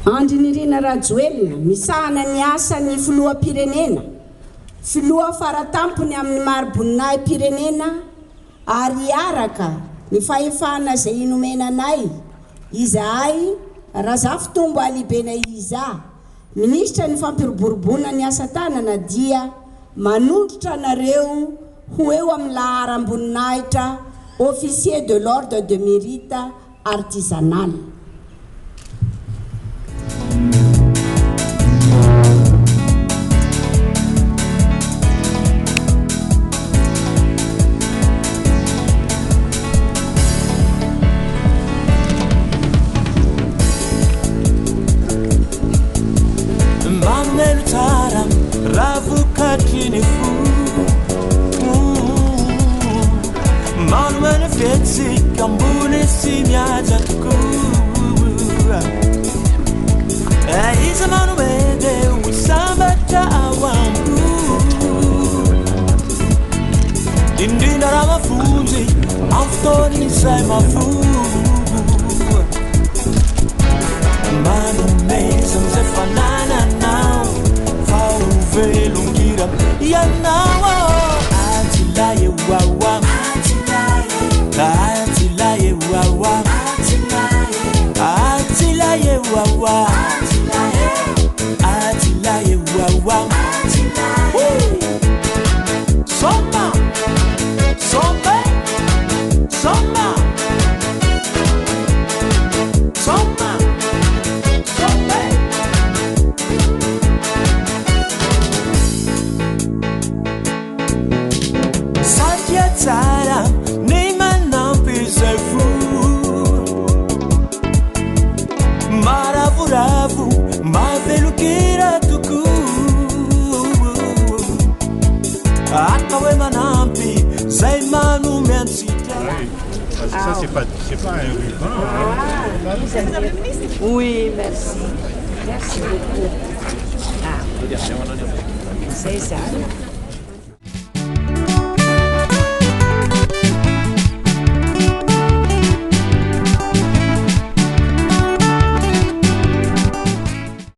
Andrinirina Rajoelina misahana ny asany filoham-pirenena, filoha faratampony amin'ny mari-boninahim-pirenena ary araka ny fahefana izay inomenanay izahay Razafitombo Alibena Iza, ministra ny fampiroboroboana ny asa tanana dia manondrotra nareo ho eo amin'ny laharam-boninahitra officier de l'ordre de mérite artisanal. Ça, c'est pas un ruban. Oui, merci. Merci beaucoup. Ah, c'est ça.